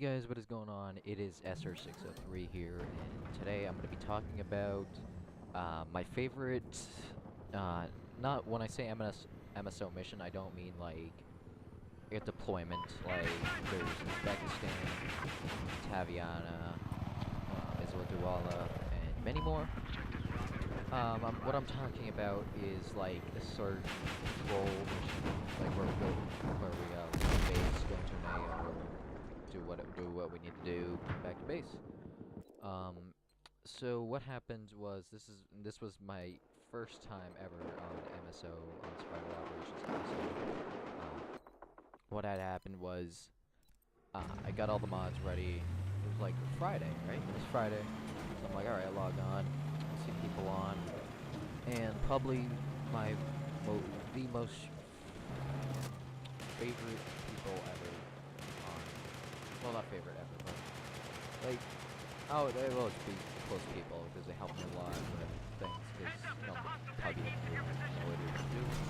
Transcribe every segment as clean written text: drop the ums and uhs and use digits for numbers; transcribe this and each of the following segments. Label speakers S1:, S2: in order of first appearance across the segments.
S1: Hey guys, what is going on? It is SR603 here, and today I'm going to be talking about my favorite, not when I say MSO mission, I don't mean like a deployment, like there's Uzbekistan, Taviana, Izwaduala, and many more. What I'm talking about is like a search role mission, like where we leave base, go into an AO, do what we need to do, come back to base. So what happened was this was my first time ever on MSO on Survival Operations MSO. What had happened was I got all the mods ready. It was like Friday, right? It was Friday. So I'm like, alright, I log on, I see people on, and probably the most favorite people ever on. Well, not favorite ever, but like, oh, they will always be close people because they help me a lot with things. Because Puggy didn't know what he was doing.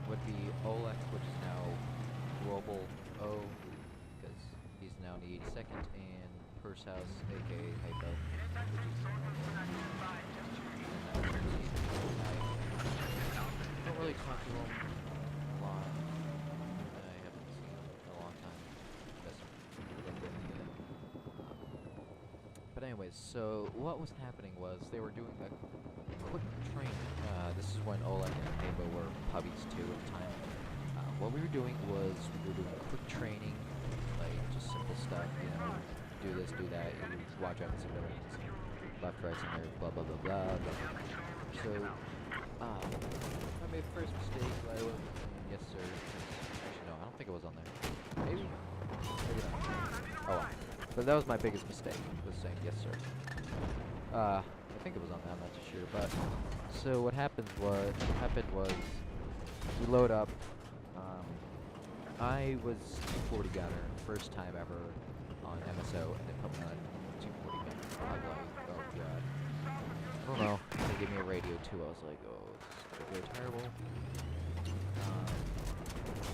S1: Would be Oleg, which is now Global O, because he's now in the 82nd, and Purse House, aka Hypo, which is I don't really talk to him a lot. I haven't seen him in a long time. But anyways, so what was happening was they were doing a quick training. This is when Oleg and Hypo were puppies too at the time. What we were doing was we were doing quick training, like just simple stuff, you know, do this, do that, you watch out for civilians, left, right, center, blah, blah, blah, blah, blah. So, I made the first mistake, I was yes sir, actually no, I don't think it was on there. Maybe? Maybe not. Oh well. But that was my biggest mistake, was saying yes sir. I think it was on that, I'm not too sure, but, so what happened was, we load up. I was 240 gunner, first time ever on MSO, and they put me on 240 gunner. I was like, oh god. I don't know. They gave me a radio too. I was like, oh, this is gonna go terrible.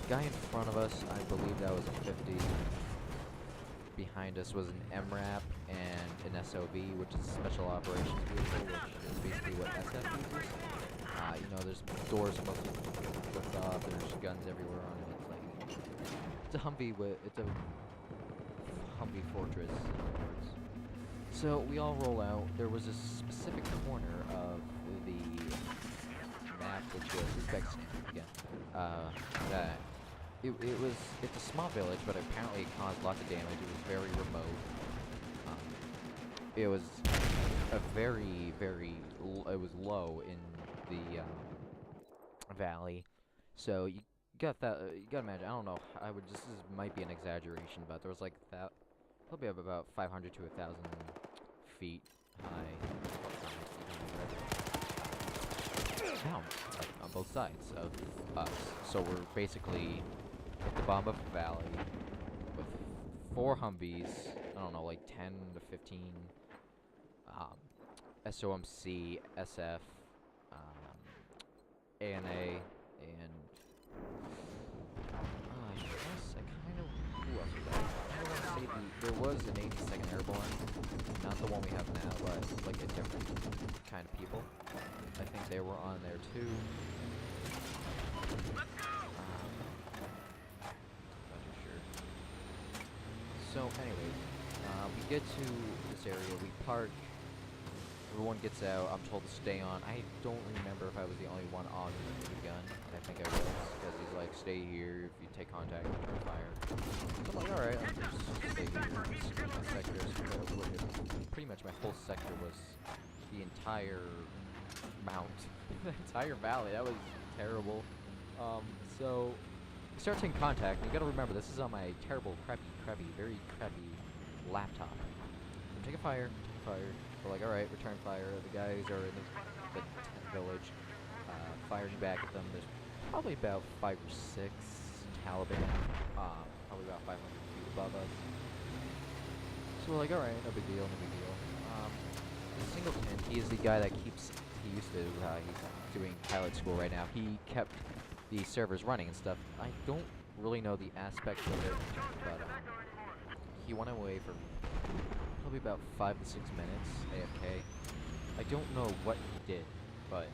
S1: Guy in front of us, I believe that was a 50. Behind us was an MRAP and an SOV, which is a Special Operations Vehicle, which is basically what SF uses. You know, there's doors mostly flipped off, there's guns everywhere on it. It's a Humvee Fortress, in other words. So we all roll out. There was a specific corner of the map, which was Uzbekistan again. It's a small village, but apparently it caused lots of damage. It was very remote. It was a it was low in the valley. So you gotta imagine, I don't know, this might be an exaggeration, but there was like that, probably about 500 to 1,000 feet high, down, like, on both sides of us. So we're basically at the bottom of the valley with 4 Humvees, I don't know, like 10 to 15 SOMC, SF, ANA, and I guess I kind of, who else was that? I don't want to say there was an 82nd Airborne, not the one we have now, but like a different kind of people. I think they were on there too. Not too sure. So anyways, we get to this area, we park, everyone gets out, I'm told to stay on. I don't remember if I was the only one on the gun. I think I was, because he's like, stay here, if you take contact, return fire. So I'm like, alright, I'll just stay here, secure my sectors, pretty much my whole sector was the entire mount, the entire valley. That was terrible. So, we start taking contact, and you gotta remember, this is on my terrible, very crappy laptop. I'm taking fire, we're like, alright, return fire. The guys are in the village, firing back at them. There's probably about 5 or 6 Taliban, probably about 500 feet above us. So we're like, alright, no big deal. Singleton, he is the guy that he's doing pilot school right now. He kept the servers running and stuff. I don't really know the aspects of it, but he went away for probably about 5 to 6 minutes, AFK. I don't know what he did, but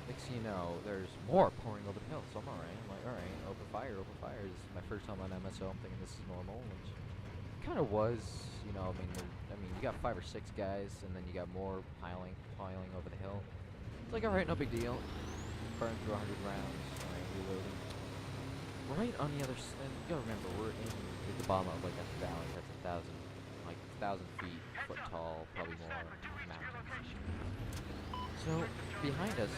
S1: next thing you know, there's more pouring over the hill, so I'm alright. I'm like, alright, open fire, open fire. This is my first time on MSO, I'm thinking this is normal, which kind of was, you know, I mean, you got 5 or 6 guys, and then you got more piling over the hill. It's like, alright, no big deal. Burn through 100 rounds, alright, reloading. Right on the other side, and you gotta remember, we're in at the bottom of like a valley that's 1,000 feet, foot tall, probably more mountains. So, behind us,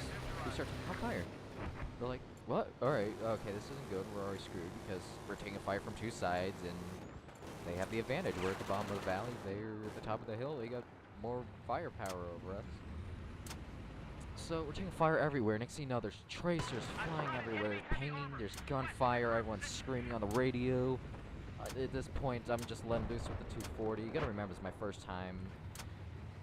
S1: we start to on fire. They're like, what? Alright, okay, this isn't good, we're already screwed, because we're taking fire from 2 sides, and they have the advantage. We're at the bottom of the valley, they're at the top of the hill, they got more firepower over us. So, we're taking fire everywhere. Next thing you know, there's tracers flying everywhere, there's pinging, there's gunfire, everyone's screaming on the radio. At this point, I'm just letting loose with the 240. You gotta remember, it's my first time.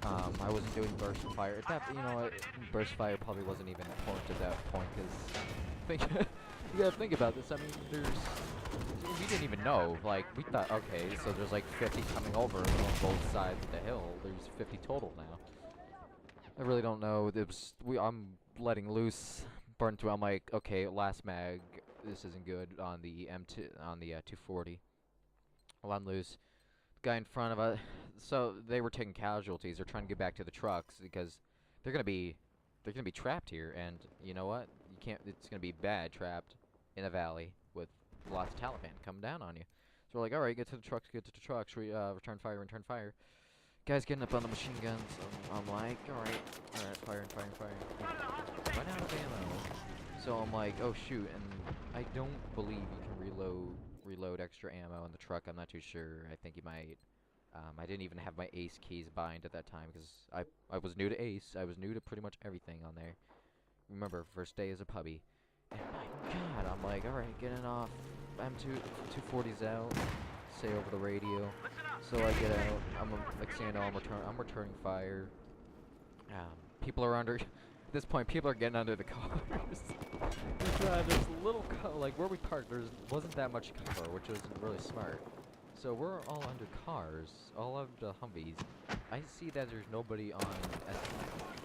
S1: I wasn't doing burst fire. At that, you know, burst fire probably wasn't even important at that point, because you gotta think about this. I mean, we didn't even know. Like, we thought, okay, so there's like 50 coming over on both sides of the hill. There's 50 total now. I really don't know. I'm letting loose, burn through. I'm like, okay, last mag. This isn't good on the M2 on the 240. Well, I'm loose. Guy in front of us. So they were taking casualties. They're trying to get back to the trucks because they're gonna be trapped here. And you know what? You can't. It's gonna be bad trapped in a valley with lots of Taliban coming down on you. So we're like, all right, get to the trucks. Get to the trucks. Return fire. Return fire. Guys getting up on the machine guns. I'm like, all right, firing. Run out of ammo. So I'm like, oh shoot, and I don't believe you can reload extra ammo in the truck. I'm not too sure. I think you might. I didn't even have my Ace keys bind at that time because I was new to Ace. I was new to pretty much everything on there. Remember, first day as a puppy. And my God, I'm like, all right, getting off. M240's out. Say over the radio. So I get out. I'm returning fire. People are under. At this point, people are getting under the cars. There's little like where we parked. There wasn't that much cover, which was really smart. So we're all under cars, all of the Humvees. I see that there's nobody on SF.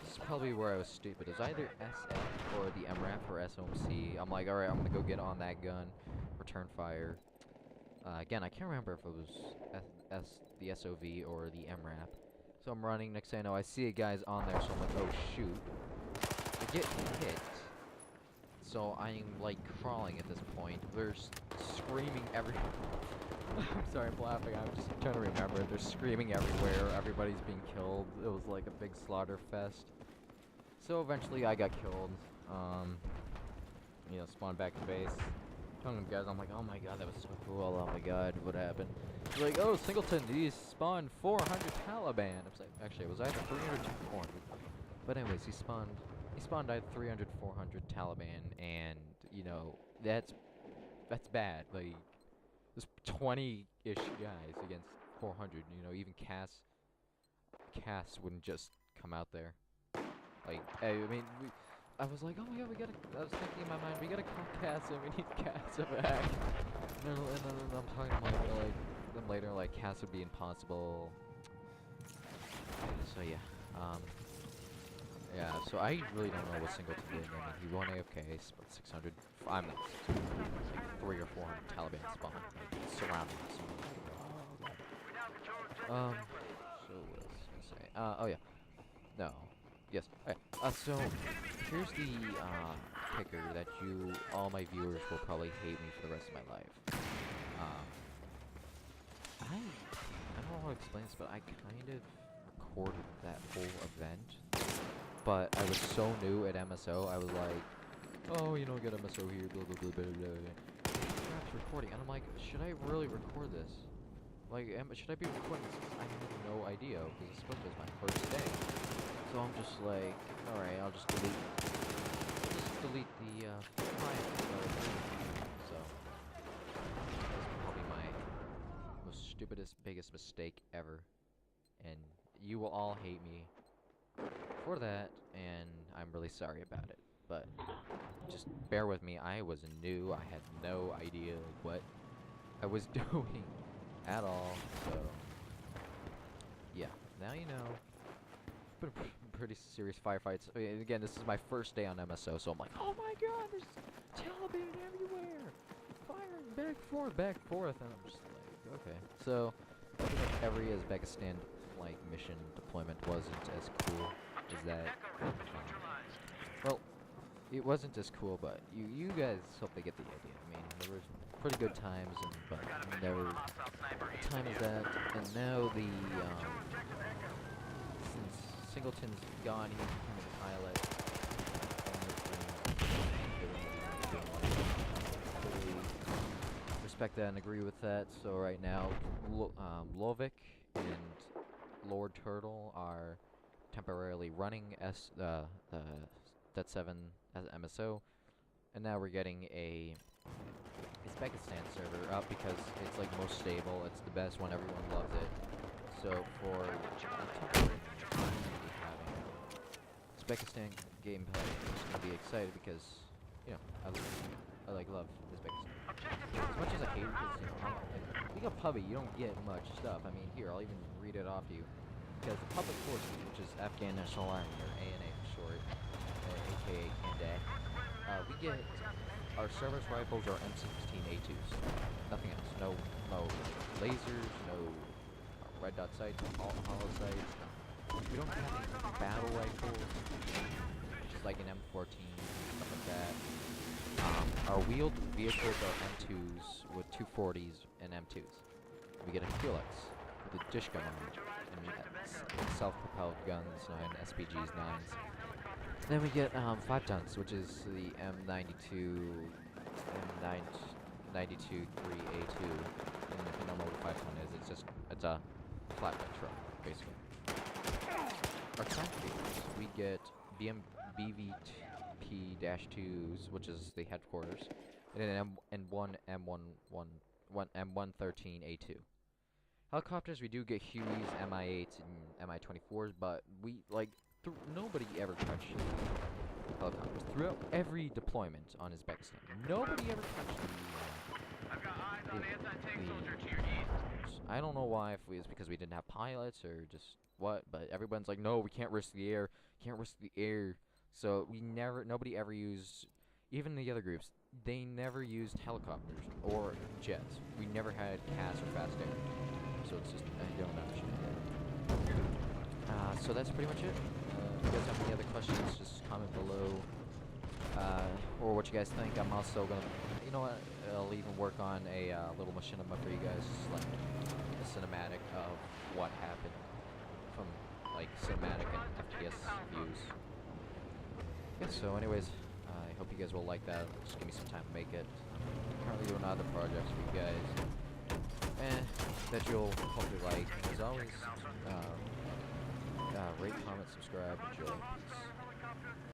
S1: This is probably where I was stupid. It was either SF or the MRAP or SOMC. I'm like, alright, I'm gonna go get on that gun, return fire. Again, I can't remember if it was the SOV or the MRAP. So I'm running. Next thing I know, I see a guy's on there, so I'm like, oh shoot. I get hit. So I'm like crawling at this point. They're screaming everywhere. I'm sorry, I'm laughing. I'm just trying to remember. They're screaming everywhere. Everybody's being killed. It was like a big slaughter fest. So eventually I got killed. You know, spawned back to base. Telling them guys, I'm like, oh my god, that was so cool. Oh my god, what happened? They're like, oh, Singleton, these spawned 400 Taliban. I was like, actually, it was either 300 or 400. But anyways, he spawned either 300, 400 Taliban, and you know, that's bad. Like, there's 20-ish guys against 400. You know, even Cass wouldn't just come out there. Like, I mean, I was like, oh my god, I was thinking in my mind, we gotta call Cass and we need Cass back. And then I'm talking to them later, like, Cass would be impossible. So yeah, yeah, so I really don't know what Singleton did. I mean, he won AFK, but 600, I'm not 600, like 300 or 400 Taliban spawn, like, surrounding us. So what else was I gonna say? Oh yeah, no, yes, okay, so here's the, kicker that all my viewers will probably hate me for the rest of my life. I don't know how to explain this, but I kind of recorded that whole event. But I was so new at MSO, I was like, oh, you know, get MSO here, blah, blah, blah, blah, blah. Perhaps recording, and I'm like, should I really record this? Like, should I be recording this? I have no idea, because this was my first day. So I'm just like, alright, I'll just delete the, file. So, that's probably my most stupidest, biggest mistake ever. And you will all hate me for that, and I'm really sorry about it. But just bear with me. I was new. I had no idea what I was doing. at all. So yeah, now you know. Been pretty serious firefights. I mean, again, this is my first day on MSO, so I'm like, oh my god, there's Taliban everywhere! Firing back forth, and I'm just like, okay. So, I feel like every Uzbekistan like mission deployment wasn't as cool as that. Well, it wasn't as cool, but you guys hope they get the idea. I mean, there was pretty good times, but never time as that. And now since Singleton's gone, he's become a pilot. Fully respect that and agree with that. So right now, Lovik and Lord Turtle are temporarily running the Det7 as MSO, and now we're getting a Uzbekistan server up because it's like most stable. It's the best one. Everyone loves it. So for having Uzbekistan gameplay, I'm just gonna be excited because you know I love Uzbekistan. As much as I hate it, because you know being a puppy, you don't get much stuff. I mean, here I'll even read it off to you. Because the public forces, which is Afghan National Army, or ANA for short, aka Kandak, we get our service rifles or M16 A2s. Nothing else. No lasers, no red dot sights, hollow sights. No. We don't have any battle rifles, which is like an M14, stuff like that. Our wheeled vehicles are M2s with 240s and M2s. We get a Helix with a dish gun on it. And self-propelled guns, 9 SPGs, 9s. Then we get 5 tons, which is the M92, M92 3A2. And if you don't know what a 5 ton is, it's a flatbed truck, basically. Our tank vehicles, we get BVP-2s, which is the headquarters, and an M113A2. Helicopters, we do get Hueys, Mi-8s, and Mi-24s, but we, like, nobody ever touched helicopters. Throughout every deployment on Uzbekistan, nobody ever touched I don't know why, if it's because we didn't have pilots or just what, but everyone's like, no, we can't risk the air, So nobody ever used, even the other groups, they never used helicopters or jets. We never had CAS or fast air. So it's just, I don't understand that. So that's pretty much it. If you guys have any other questions, just comment below. Or what you guys think. I'm also gonna, you know what, I'll even work on a little machinima for you guys, just like a cinematic of what happened from like cinematic and FPS views. Yeah, so anyways, I hope you guys will like that. Just give me some time to make it. I'm currently doing other projects for you guys. And that you'll hopefully like. As always, rate, comment, subscribe, enjoy. Peace.